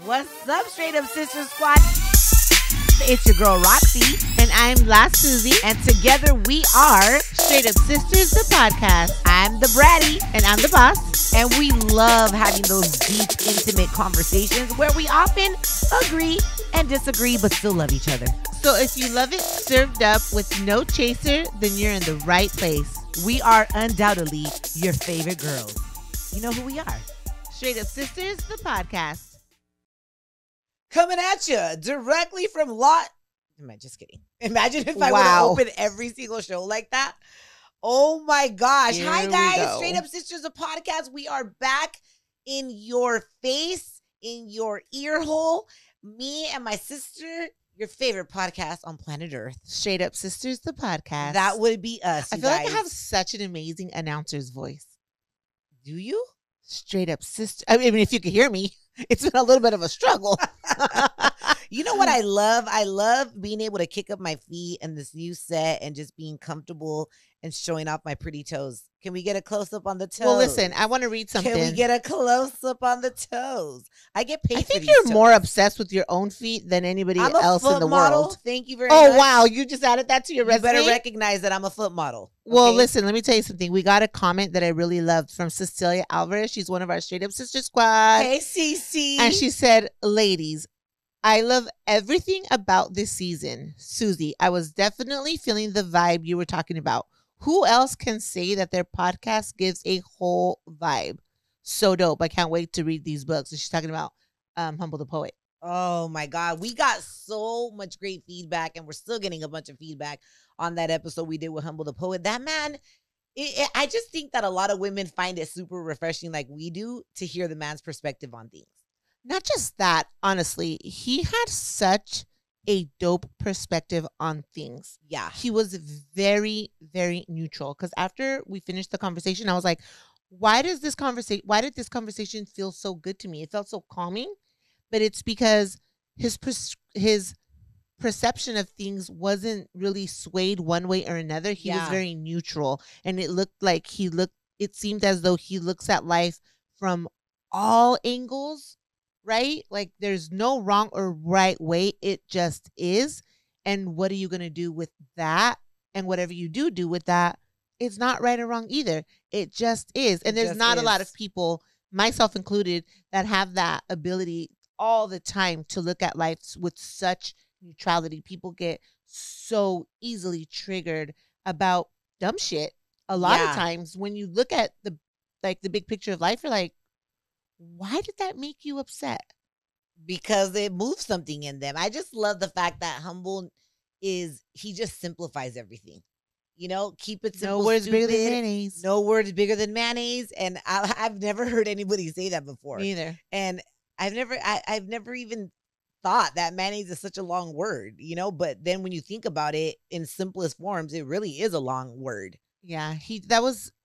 What's up, Straight Up Sister Squad? It's your girl, Roxy. And I'm La Susie. And together we are Straight Up Sisters, the podcast. I'm the Bratty. And I'm the boss. And we love having those deep, intimate conversations where we often agree and disagree, but still love each other. So if you love it served up with no chaser, then you're in the right place. We are undoubtedly your favorite girls. You know who we are. Straight Up Sisters, the podcast. Coming at you directly from just kidding. Imagine if I would have opened every single show like that. Oh my gosh. Here Hi guys, go. Straight Up Sisters, a podcast. We are back in your face, in your ear hole. Me and my sister, your favorite podcast on planet Earth. Straight Up Sisters, the podcast. That would be us. I feel like I have such an amazing announcer's voice. Do you? Straight Up Sister. I mean, if you could hear me, it's been a little bit of a struggle. You know what I love? I love being able to kick up my feet in this new set and just being comfortable and showing off my pretty toes. Can we get a close-up on the toes? Well, listen, I want to read something. Can we get a close-up on the toes? I get paid for these I think you're toes. more obsessed with your own feet than anybody I'm a else foot in the model. world. Thank you very much. Oh, wow. You just added that to your resume? You better recognize that I'm a foot model. Well, okay? listen, let me tell you something. We got a comment that I really loved from Cecilia Alvarez. She's one of our Straight Up Sister Squad. Hey, Cece. And she said, ladies, I love everything about this season. Susie, I was definitely feeling the vibe you were talking about. Who else can say that their podcast gives a whole vibe? So dope. I can't wait to read these books. And she's talking about Humble the Poet. Oh my God. We got so much great feedback, and we're still getting a bunch of feedback on that episode we did with Humble the Poet. That man, I just think that a lot of women find it super refreshing, like we do, to hear the man's perspective on things. Not just that, honestly, he had such a dope perspective on things. Yeah. He was very, very neutral. Because after we finished the conversation, I was like, why did this conversation feel so good to me? It felt so calming. But it's because his perception of things wasn't really swayed one way or another. He was very neutral. And it seemed as though he looks at life from all angles. Right? Like there's no wrong or right way. It just is. And what are you going to do with that? And whatever you do with that, it's not right or wrong either. It just is. And there's not a lot of people, myself included, that have that ability all the time to look at life with such neutrality. People get so easily triggered about dumb shit. A lot of times when you look at the big picture of life, you're like, why did that make you upset? Because it moves something in them. I just love the fact that he just simplifies everything. You know, keep it simple. No words bigger than mayonnaise. No words bigger than mayonnaise. And I've never heard anybody say that before. Me either. And I've never even thought that mayonnaise is such a long word, you know, but then when you think about it in simplest forms, it really is a long word. Yeah,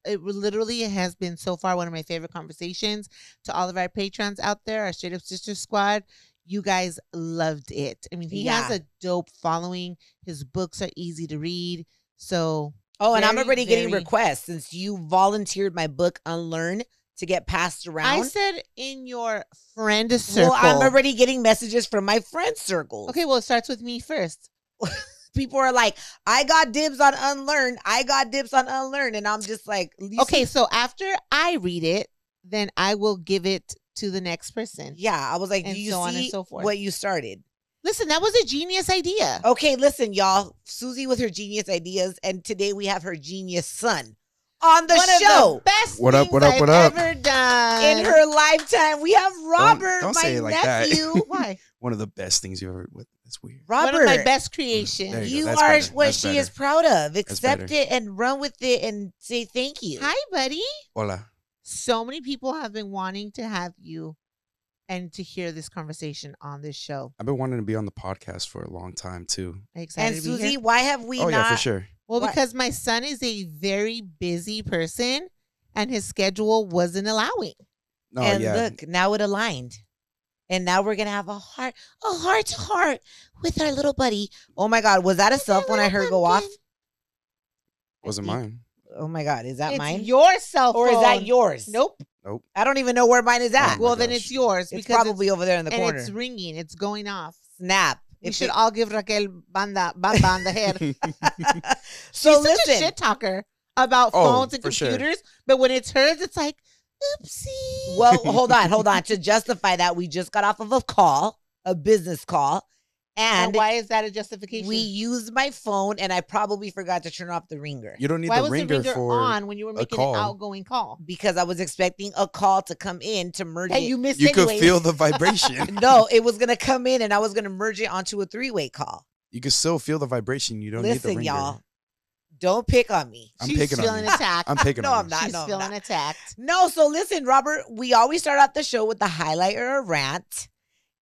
it literally has been so far one of my favorite conversations. To all of our patrons out there, our Straight Up Sister Squad, you guys loved it. I mean, he has a dope following. His books are easy to read. So, and I'm already getting requests since you volunteered my book, Unlearn, to get passed around. I said in your friend circle. Well, I'm already getting messages from my friend circle. Okay, well, it starts with me first. People are like, I got dibs on Unlearn. I got dibs on Unlearn. And I'm just like, okay, so after I read it, then I will give it to the next person. Yeah, I was like, and do you so see on and so forth. What you started? Listen, that was a genius idea. Okay, listen, y'all. Susie with her genius ideas. And today we have her genius son on the show. Of the best what up, things I've ever done. In her lifetime. We have Robert, don't my say it like nephew. that. Why? One of the best things you've ever. That's weird. Robert, one of my best creations. There you go. are Better. what That's she better. is proud of. Accept better. it and run with it and say thank you. Hi, buddy. Hola. So many people have been wanting to have you and to hear this conversation on this show. I've been wanting to be on the podcast for a long time too. Excited And to be Susie, here. why have we Oh not? yeah, for sure. Well, What? because my son is a very busy person and his schedule wasn't allowing. No, And yeah. look, now it aligned. And now we're going to have a heart to heart with our little buddy. Oh my God. Was that a cell phone I heard go off? Wasn't mine. Oh my God. Is that It's mine? your cell phone. Or is that yours? Nope. Nope. I don't even know where mine is at. Oh my Well, then gosh. it's yours It's because probably over there in the and corner. it's ringing. It's going off. Snap. We If should it- all give Raquel Bamba on the head. So She's such a listen. shit talker about Oh, phones and for sure. computers, but when it's hers, it's like, oopsie. Well, hold on. To justify that, we just got off of a business call, and and why is that a justification? we used my phone, and I probably forgot to turn off the ringer You don't need why the was ringer, the ringer for on when you were making call. an outgoing call? because I was expecting a call to come in to merge That it. you missed You could anyway. feel the vibration. No, it was gonna come in, and I was gonna merge it onto a 3-way call. You can still feel the vibration. You don't need the Listen, ringer. y'all, don't pick on me. I'm She's picking on feeling you. attacked. I'm picking No, on I'm you. not. She's No, I'm feeling not. attacked. No, so listen, Robert. We always start out the show with the highlight or a rant.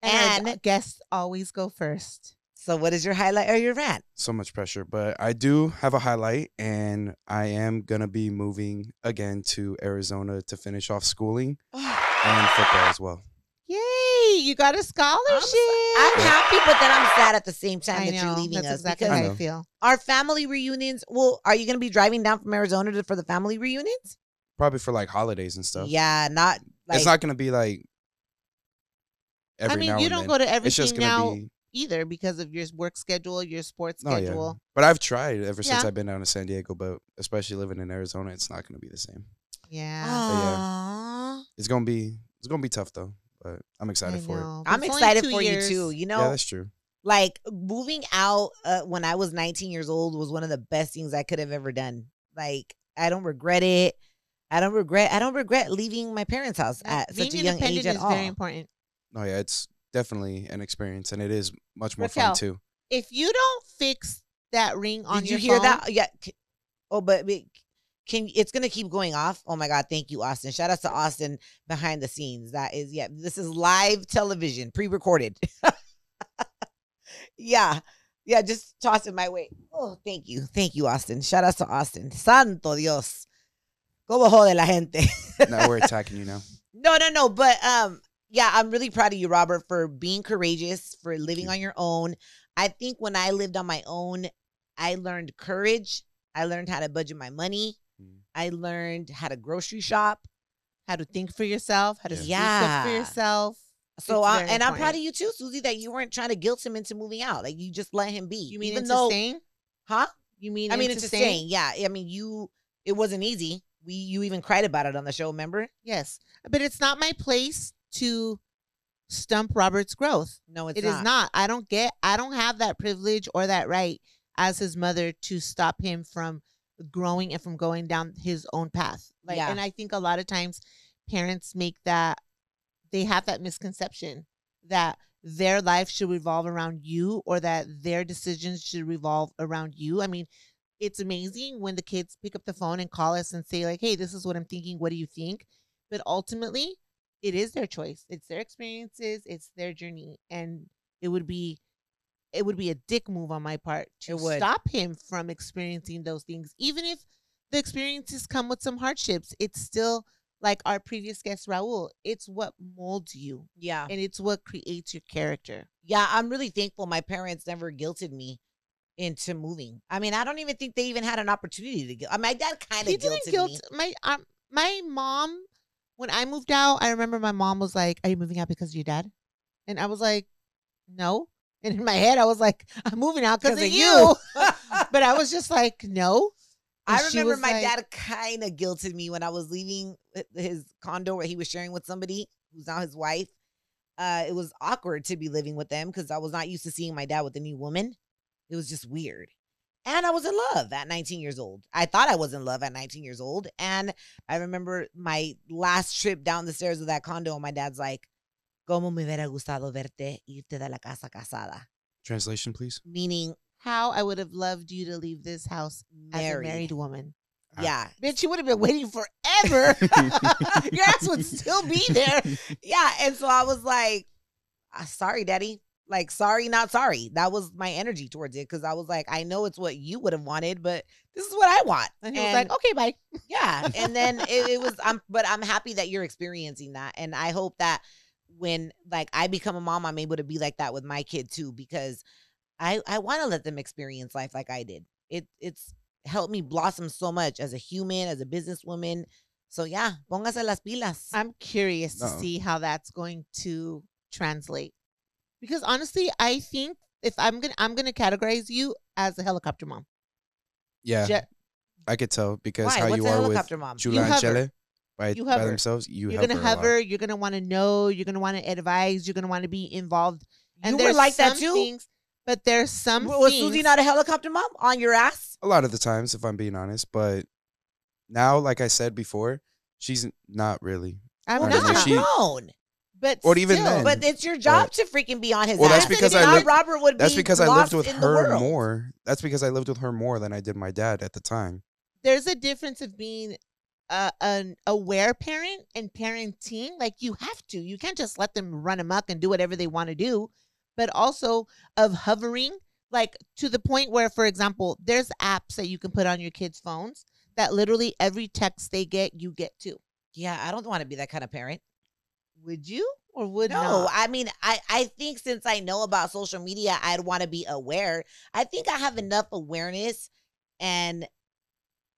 And our And- guests always go first. So, what is your highlight or your rant? So much pressure, but I do have a highlight, and I am gonna be moving again to Arizona to finish off schooling and football as well. Yay! You got a scholarship. I'm happy, but then I'm sad at the same time I that know. you're leaving That's us exactly because how I I know. feel. our family reunions. Well, are you going to be driving down from Arizona for the family reunions? Probably for like holidays and stuff. Yeah, not like It's not gonna be like every I mean, now you and don't then. go to It's everything just gonna now be. either because of your work schedule, your sports Oh, yeah. schedule. But I've tried ever since Yeah. I've been down to San Diego, but especially living in Arizona, it's not gonna be the same. Yeah. Aw. It's gonna be tough though, but I'm excited for it. know, but I'm it's only excited 2 for years. you too. You know, Yeah, that's true. like moving out when I was 19 years old was one of the best things I could have ever done. Like, I don't regret it. I don't regret leaving my parents' house at Being such a young age independent at is all. very important. Oh yeah, it's definitely an experience, and it is much more fun Raquel, too. If you don't fix that ring on Did your you hear phone, that? Yeah. Oh, but can it's gonna keep going off? Oh my God! Thank you, Austin. Shout out to Austin behind the scenes. That is, yeah. This is live television, pre-recorded. Yeah. Just toss it my way. Oh, thank you, Austin. Shout out to Austin. Santo Dios, cómo jode la gente. Now we're attacking you now. No. But yeah, I'm really proud of you, Robert, for being courageous, for living you. on your own. I think when I lived on my own, I learned courage. I learned how to budget my money. I learned how to grocery shop. how to think for yourself, how to speak up Yeah. for yourself. So It's very and I'm proud important. of you too, Susie, that you weren't trying to guilt him into moving out. Like, you just let him be. You mean even into though, staying? huh? You mean I mean, into it's staying. Yeah. I mean, it wasn't easy. You even cried about it on the show, remember? Yes, but it's not my place to stump Robert's growth. No, it's It is not. I don't have that privilege or that right as his mother to stop him from growing and from going down his own path. Like, Yeah. and I think a lot of times parents they have that misconception that their life should revolve around you or that their decisions should revolve around you. I mean, it's amazing when the kids pick up the phone and call us and say like, "Hey, this is what I'm thinking. What do you think?" But ultimately, it is their choice. It's their experiences. It's their journey, and it would be a dick move on my part to It would. stop him from experiencing those things, even if the experiences come with some hardships. It's still like our previous guest Raul. It's what molds you, Yeah. and it's what creates your character. Yeah, I'm really thankful my parents never guilted me into moving. I mean, I don't even think they even had an opportunity to guilt. My dad kind He of didn't guilted guilt me. my mom. When I moved out, I remember my mom was like, "Are you moving out because of your dad?" And I was like, "No." And in my head, I was like, "I'm moving out because of you." But I was just like, "No." And I she remember was my like- dad kind of guilted me when I was leaving his condo where he was sharing with somebody who's now his wife. It was awkward to be living with them because I was not used to seeing my dad with a new woman. It was just weird. And I was in love at 19 years old. I thought I was in love at 19 years old. And I remember my last trip down the stairs of that condo, and my dad's like, "Cómo me hubiera gustado verte irte de la casa casada." Translation, please. Meaning How I would have loved you to leave this house as a married. married woman. Yeah. Bitch, you would have been waiting forever. Your ass would still be there. Yeah. And so I was like, sorry, daddy. Like, sorry, not sorry. That was my energy towards it because I was like, I know it's what you would have wanted, but this is what I want. And he was like, okay, bye. Yeah. And then it was, but I'm happy that you're experiencing that. And I hope that when like I become a mom, I'm able to be like that with my kid too, because I want to let them experience life like I did. It's helped me blossom so much as a human, as a businesswoman, So yeah, póngase las pilas. I'm curious to No. see how that's going to translate. Because honestly, I think if I'm gonna categorize you as a helicopter mom. Yeah, Ju- I could tell because Why? how What's you a are with helicopter mom? Chula You and hover. Chele by hover. themselves. You're gonna hover a lot. hover. You're gonna want to know. You're gonna want to advise. You're gonna want to be involved. And You were there's like that some too? things, but there's some Was things. Susie not a helicopter mom on your ass? A lot of the times, if I'm being honest, but now, like I said before, she's not really. I'm I Well, mean, not. because she- you're grown. But Or even still, then. But it's your job But- to freaking be on his Well, ass. that's because If I not, lived- Robert would That's be because I lost lived with in the her world. more. That's because I lived with her more than I did my dad at the time. there's a difference of being an aware parent and parenting. Like you have to. You can't just let them run amok and do whatever they want to do. But also of hovering, like to the point where, for example, there's apps that you can put on your kids' phones that literally every text they get, you get too. Yeah, I don't want to be that kind of parent. Would you or would No, not? I mean, I think since I know about social media, I'd want to be aware. I think I have enough awareness,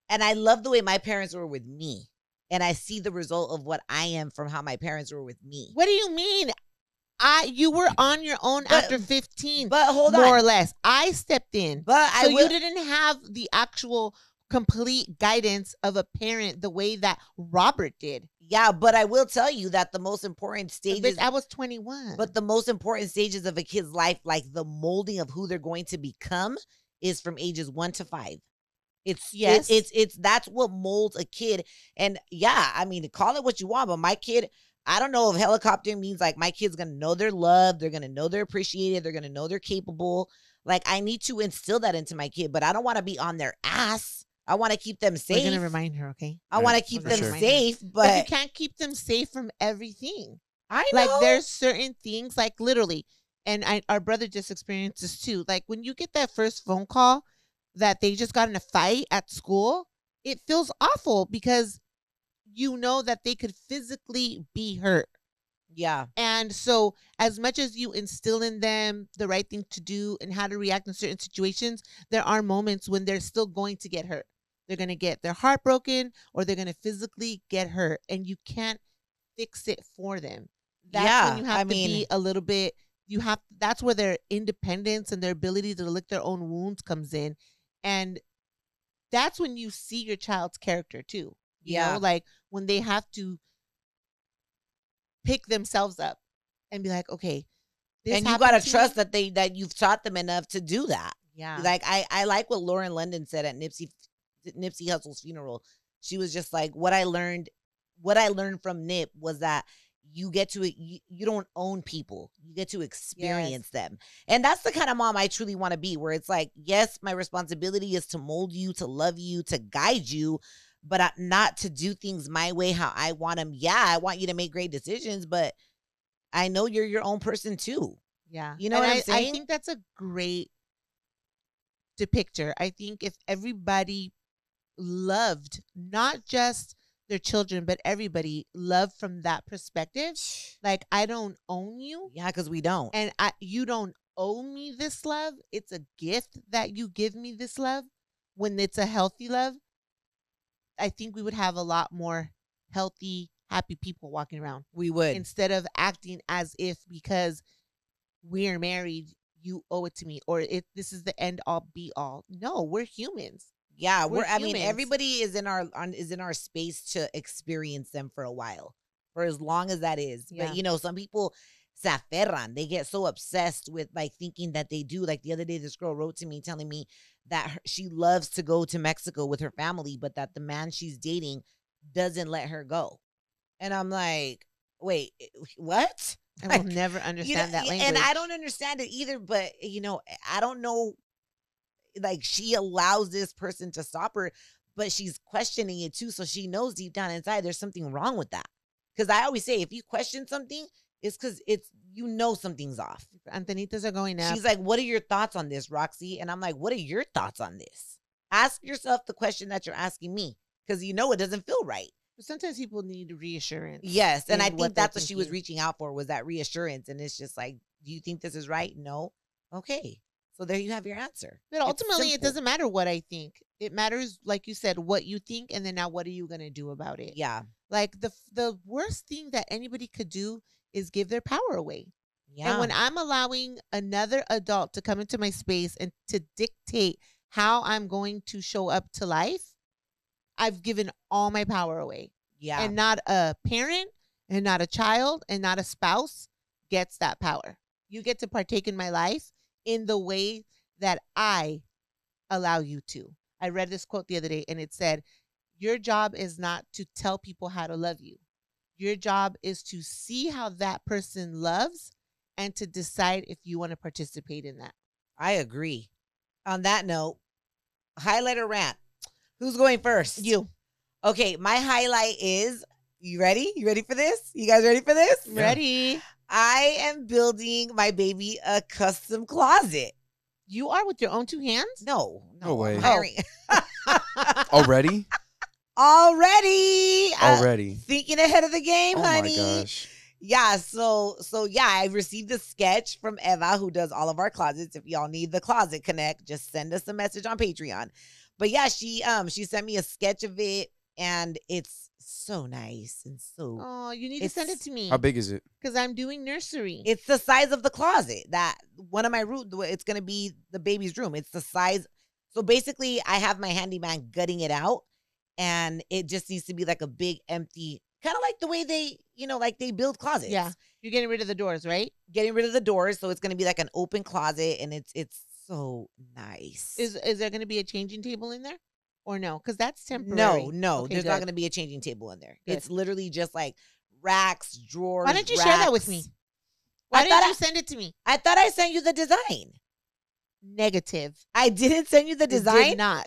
and I love the way my parents were with me, and I see the result of what I am from how my parents were with me. What do you mean? You were on your own But- after 15, But hold more or on, less. I stepped in. but So I will. you didn't have the actual complete guidance of a parent the way that Robert did. Yeah, but I will tell you that the most important stages. Bitch, I was 21. But the most important stages of a kid's life, like the molding of who they're going to become, is from ages 1 to 5. Yes. It's that's what molds a kid. And yeah, I mean, call it what you want, but my kid, I don't know if helicopter means like my kid's gonna know they're loved, they're gonna know they're appreciated, they're gonna know they're capable. Like I need to instill that into my kid, but I don't want to be on their ass. I want to keep them We're safe. gonna remind her, okay? I want to Right, keep for them sure. safe, But but you can't keep them safe from everything. I know. Like there's certain things, like literally, and our brother just experienced this too. Like when you get that first phone call that they just got in a fight at school, it feels awful because you know that they could physically be hurt. yeah. And so, as much as you instill in them the right thing to do and how to react in certain situations, there are moments when they're still going to get hurt. They're going to get their heart broken or they're going to physically get hurt, and you can't fix it for them. That's Yeah, when you have I to mean- be a little bit. That's where their independence and their ability to lick their own wounds comes in, and that's when you see your child's character too. You Yeah. know, like when they have to pick themselves up and be like, okay, this And you happened gotta to trust me. that you've taught them enough to do that. Yeah. Like I like what Lauren London said at Nipsey Hussle's funeral. She was just like, what I learned from Nip was that you get to you don't own people, you get to experience them. And that's the kind of mom I truly want to be, where it's like, yes, my responsibility is to mold you, to love you, to guide you, but not to do things my way, how I want them. Yeah, I want you to make great decisions, but I know you're your own person too. Yeah. You know And what I'm I saying? think that's a great depictor. I think if everybody loved not just their children, but everybody loved from that perspective, like I don't own you Yeah, because we don't. and you don't owe me this love. It's a gift that you give me this love. When it's a healthy love, I think we would have a lot more healthy, happy people walking around. We would. Instead of acting as if because we're married, you owe it to me, or this is the end all be all. No, we're humans. Yeah, We're I mean, humans. everybody is in our space to experience them for a while, for as long as that is. Yeah. But you know, some people se aferran. They get so obsessed with like thinking that they do. Like the other day, this girl wrote to me telling me that she loves to go to Mexico with her family, but that the man she's dating doesn't let her go. And I'm like, wait, what? I Like, will never You know, understand that language. and I don't understand it either. But you know, I don't know. Like she allows this person to stop her, but she's questioning it too. So she knows deep down inside there's something wrong with that. Because I always say, if you question something, it's because something's off. Antenitas are going up. She's like, what are your thoughts on this, Roxy? And I'm like, what are your thoughts on this? Ask yourself the question that you're asking me, because you know it doesn't feel right. But sometimes people need reassurance. Yes. And in I what think they're that's what she was thinking. reaching out for, was that reassurance. And it's just like, do you think this is right? No. Okay. So there you have your answer. But ultimately, it doesn't matter what I think. It matters, like you said, what you think, and then now what are you going to do about it? Yeah. Like the worst thing that anybody could do is give their power away. Yeah. And when I'm allowing another adult to come into my space and to dictate how I'm going to show up to life, I've given all my power away. Yeah. And not a parent and not a child and not a spouse gets that power. You get to partake in my life in the way that I allow you to. I read this quote the other day and it said, your job is not to tell people how to love you. Your job is to see how that person loves and to decide if you want to participate in that. I agree. On that note, highlight or rant? Who's going first? You. Okay, my highlight is, you ready? You ready for this? You guys ready for this? Yeah. Ready. I am building my baby a custom closet. You are with your own two hands? No way. Already? Already. Thinking ahead of the game, honey. Oh my gosh. Yeah, so yeah, I received a sketch from Eva, who does all of our closets. If y'all need the Closet Connect, just send us a message on Patreon. But yeah, she sent me a sketch of it, and it's so nice and so. Oh, you need to send it to me. How big is it? Because I'm doing nursery. It's the size of the closet that one of my room. It's gonna be the baby's room. It's the size. So basically, I have my handyman gutting it out, and it just needs to be like a big empty. Kind of like the way they, like they build closets. Yeah. You're getting rid of the doors, right? Getting rid of the doors. So it's going to be like an open closet, and it's so nice. Is there going to be a changing table in there or no? Because that's temporary. No. Okay, there's good. not going to be a changing table in there. Good. It's literally just like racks, drawers. Why don't you share that with me? Why didn't you send it to me? I thought I sent you the design. Negative. I didn't send you the design? You did not.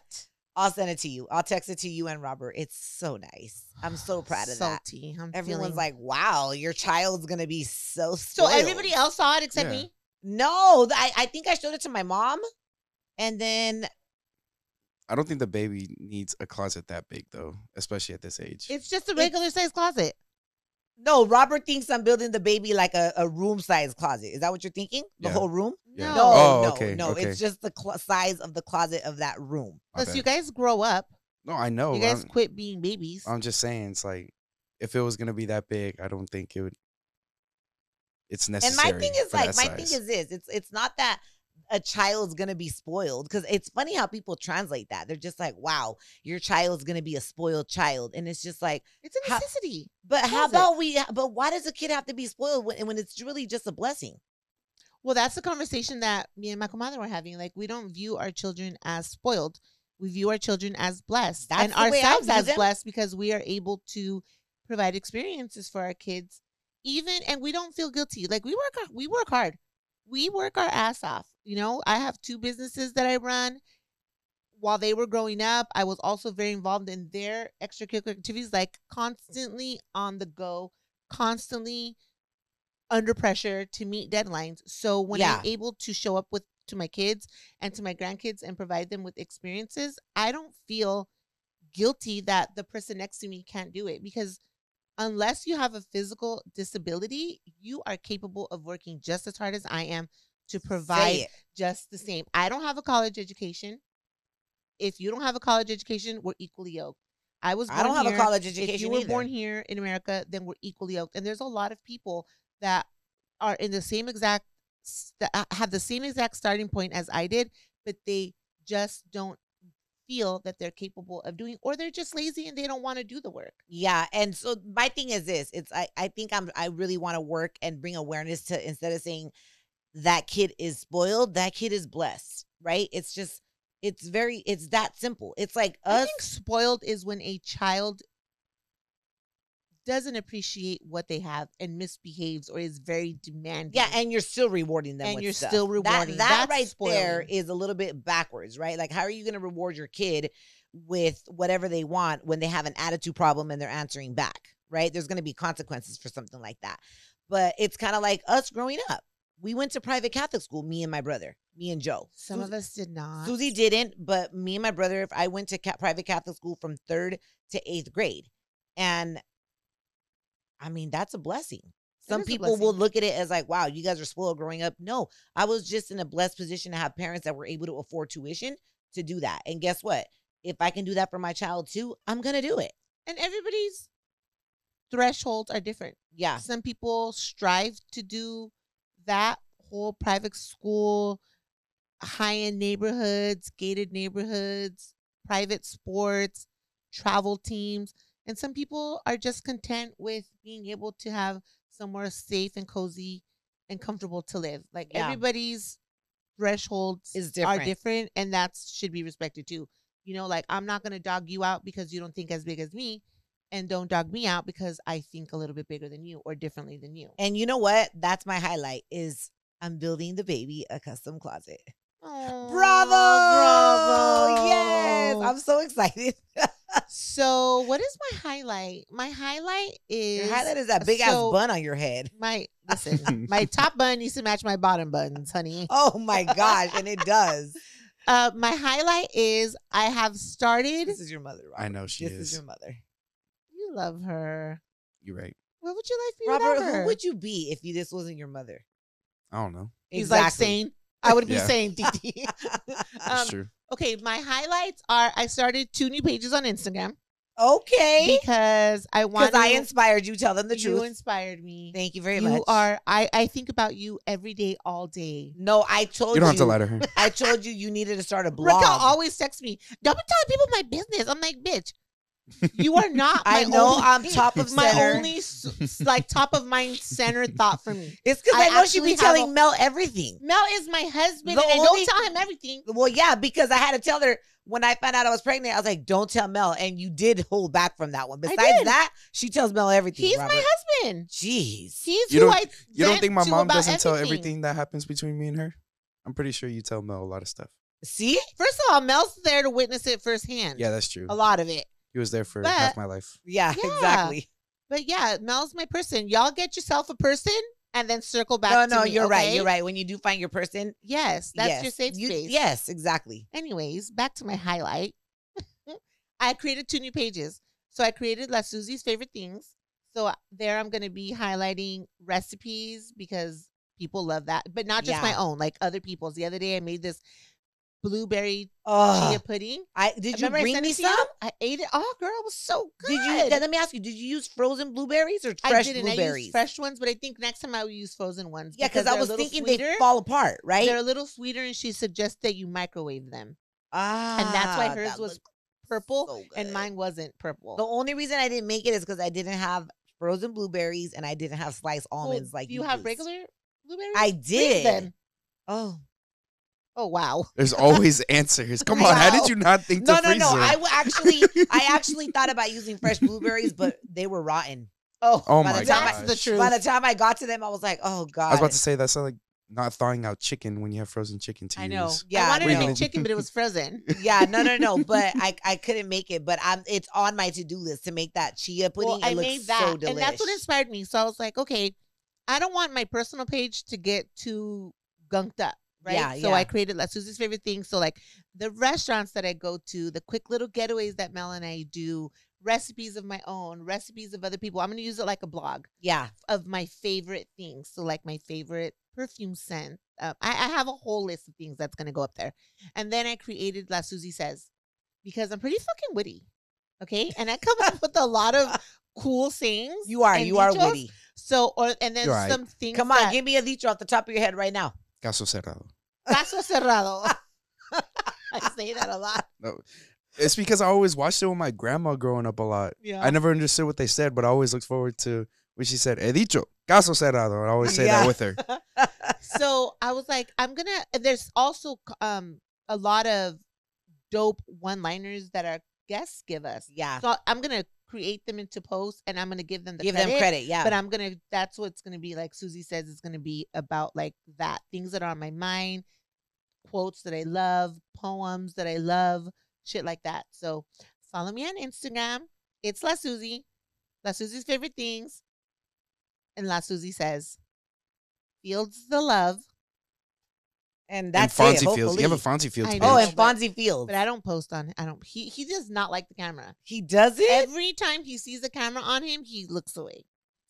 I'll send it to you. I'll text it to you and Robert. It's so nice. I'm so proud of that. Salty. Everyone's like, wow, your child's going to be so spoiled. So everybody else saw it except me? No, I think I showed it to my mom. And then. I don't think the baby needs a closet that big, though, especially at this age. It's just a regular size closet. No, Robert thinks I'm building the baby like a room size closet. Is that what you're thinking? The whole room? Yeah. No, okay. It's just the size of the closet of that room. Plus, you guys grow up. No, I know. You guys quit being babies. I'm just saying, it's like, if it was going to be that big, I don't think it's necessary. And my thing is this. It's not that a child's going to be spoiled, because it's funny how people translate that. They're just like, wow, your child's going to be a spoiled child. And it's just like, it's a necessity. But but why does a kid have to be spoiled when it's really just a blessing? Well, that's the conversation that me and my comadre were having. Like, we don't view our children as spoiled. We view our children as blessed. That's and the way ourselves I view as them. blessed, because we are able to provide experiences for our kids. And we don't feel guilty. Like, we work hard. We work our ass off. I have 2 businesses that I run. While they were growing up, I was also very involved in their extracurricular activities, like constantly on the go, constantly under pressure to meet deadlines. So when I'm able to show up to my kids and to my grandkids and provide them with experiences, I don't feel guilty that the person next to me can't do it, because unless you have a physical disability, you are capable of working just as hard as I am to provide just the same. I don't have a college education. If you don't have a college education, we're equally yoked. I don't have a college education. If you were born here in America, then we're equally yoked. And there's a lot of people that are in the same exact, have the same exact starting point as I did, but they just don't feel that they're capable of doing, or they're just lazy and they don't want to do the work. Yeah. And so my thing is this, I think I really want to work and bring awareness to, instead of saying that kid is spoiled, that kid is blessed, right? It's that simple. It's like us. I think spoiled is when a child doesn't appreciate what they have and misbehaves or is very demanding. Yeah, and you're still rewarding them. And with you're stuff. still rewarding. That right spoiling. there is a little bit backwards, right? Like, how are you going to reward your kid with whatever they want when they have an attitude problem and they're answering back, right? There's going to be consequences for something like that. But it's kind of like us growing up. We went to private Catholic school, me and my brother, me and Joe. Some of us did not. Susie didn't, but me and my brother, if I went to private Catholic school from 3rd to 8th grade. And I mean, that's a blessing. Some is a people will blessing. look at it as like, wow, you guys are spoiled growing up. No, I was just in a blessed position to have parents that were able to afford tuition to do that. And guess what? If I can do that for my child too, I'm going to do it. And everybody's thresholds are different. Yeah. Some people strive to do that whole private school, high-end neighborhoods, gated neighborhoods, private sports, travel teams. And some people are just content with being able to have somewhere safe and cozy and comfortable to live. Like Yeah. everybody's thresholds Is are different. different, and that should be respected too. You know, like I'm not going to dog you out because you don't think as big as me, and don't dog me out because I think a little bit bigger than you or differently than you. And you know what? That's my highlight is I'm building the baby a custom closet. Aw, Bravo! Yes. I'm so excited. So what is my highlight? My highlight is Your highlight is that big ass bun on your head. Listen, my top bun needs to match my bottom buns, honey. Oh my gosh, and it does. My highlight is I have started. This is your mother, Robert. I know she This is. is your mother. You love her. You're right. What would you like me Robert, to love her? who would you be if this wasn't your mother? I don't know. He's like saying, I would be Yeah. saying DT. That's true. Okay, my highlights are I started 2 new pages on Instagram Okay. because I want Because I inspired you. Tell them the you truth. inspired me. Thank you very You much. are I think about you every day, all day. No, I told you. You don't have to lie to her. I told you you needed to start a blog. Raquel always texts me, don't be telling people my business. I'm like, bitch, you are not my I know only, I'm top of my center. only like top of mind center thought for me. It's because I I know she'd be actually have telling Mel everything. Mel is my husband, The and I only- don't tell him everything. Well, yeah, because I had to tell her when I found out I was pregnant. I was like, "Don't tell Mel," and you did hold back from that one. Besides did. that, she tells Mel everything. He's Robert. my husband. Jeez. He's You who don't- I You don't vent think my to mom about doesn't tell everything that happens between me and her? I'm pretty sure you tell Mel a lot of stuff. See? First of all, Mel's there to witness it firsthand. Yeah, that's true. A lot of it. He was there for But- half my life. Yeah, Yeah. exactly. But yeah, Mel's my person. Y'all get yourself a person and then circle back No, to me, you're right. okay? You're right. When you do find your person, Yes, that's yes. your safe space. Yes, exactly. Anyways, back to my highlight. I created 2 new pages. So I created La Susie's favorite things. So there I'm going to be highlighting recipes because people love that, but not just Yeah. my own, like other people's. The other day I made this blueberry Oh, chia pudding. did you Remember I bring sent me it to you? some? I ate it. Oh, girl, it was so good. Did you? Let me ask you. Did you use frozen blueberries or I fresh didn't. I blueberries? used fresh ones, but I think next time I will use frozen ones. Yeah, because I they're a was little thinking sweeter. they fall apart, right? They're a little sweeter, and she suggests that you microwave them. Ah, And that's why hers that was looked purple, so and good. mine wasn't purple. The only reason I didn't make it is because I didn't have frozen blueberries and I didn't have sliced Well, almonds like do you you have use. regular blueberries? I Freeze did. them. Oh Oh wow. There's always answers. Come on, how Wow. did you not think no, to no, freeze no! them? I actually thought about using fresh blueberries, but they were rotten. Oh, Oh by my the time god! That's the truth. By the time I got to them, I was like, "Oh God!" I was about to say that's like not thawing out chicken when you have frozen chicken to I use. know. Yeah, I wanted What are to you make gonna- chicken, but it was frozen. Yeah, no. But I couldn't make it. But it's on my to do list to make that chia pudding. Well, I it looks made that, so delicious. and that's what inspired me. So I was like, okay, I don't want my personal page to get too gunked up, right? Yeah, so yeah. I created like Susie's favorite things. So like the restaurants that I go to, the quick little getaways that Mel and I do, recipes of my own, recipes of other people. I'm gonna use it like a blog Yeah, of my favorite things. So like my favorite perfume scent. I have a whole list of things that's gonna go up there, and then I created La Susie Says because I'm pretty fucking witty, okay, and I come up with a lot of cool sayings. you are. and You are dichos. witty. So and then You're right. some things. Come on, that, give me a dicho off the top of your head right now. Caso cerrado. Caso cerrado. I say that a lot. No, it's because I always watched it with my grandma growing up a lot. Yeah. I never understood what they said, but I always looked forward to when she said "he dicho, caso cerrado." I always say Yeah. that with her. So I was like, I'm gonna. There's also a lot of dope one-liners that our guests give us. Yeah, So I'm gonna create them into posts, and I'm gonna give them the give credit. them credit. Yeah, But I'm gonna. That's what it's gonna be like. Susie says it's gonna be about like that things that are on my mind, quotes that I love, poems that I love, shit like that. So follow me on Instagram. It's La Susie, La Susie's favorite things, and La Susie says, "Fields the love." and And that's Fonzie it. Fields. You have a hopefully. Fonzie Fields I page. know. Oh, and but- Fonzie Fields. But I don't post on it. I don't. He does not like the camera. He does it. Every time he sees the camera on him, he looks away.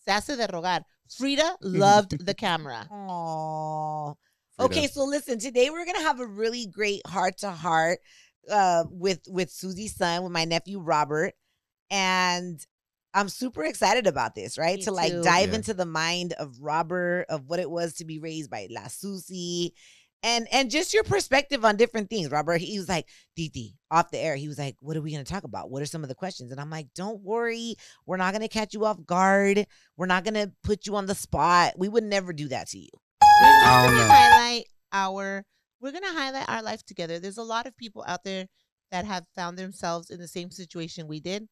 Se hace de rogar. Frida loved the camera. Oh. Frida. Okay, so listen, today we're gonna have a really great heart to heart with Susie's son, with my nephew Robert. And I'm super excited about this, right? Me to like too. dive Yeah. into the mind of Robert, of what it was to be raised by La Susie, and just your perspective on different things. Robert, he was like, Titi, off the air, he was like, what are we gonna talk about? What are some of the questions? And I'm like, don't worry, we're not gonna catch you off guard. We're not gonna put you on the spot. We would never do that to you. I don't know. We're gonna highlight our life together. There's a lot of people out there that have found themselves in the same situation we did.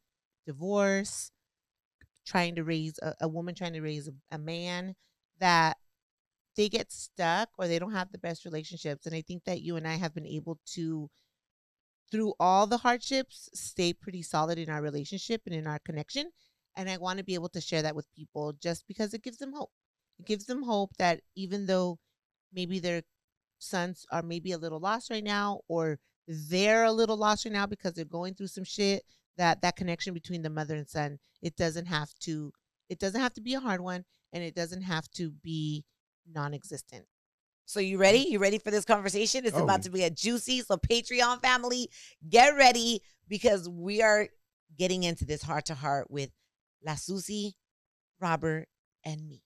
Divorce, trying to raise a woman, trying to raise a man, that they get stuck or they don't have the best relationships. And I think that you and I have been able to, through all the hardships, stay pretty solid in our relationship and in our connection. And I want to be able to share that with people just because it gives them hope. It gives them hope that even though maybe their sons are maybe a little lost right now, or they're a little lost right now because they're going through some shit, that connection between the mother and son, it doesn't have to be a hard one, and it doesn't have to be non-existent. So you ready? You ready for this conversation? It's Oh. about to be a juicy. So Patreon family, get ready, because we are getting into this heart to heart with La Susie, Robert, and me.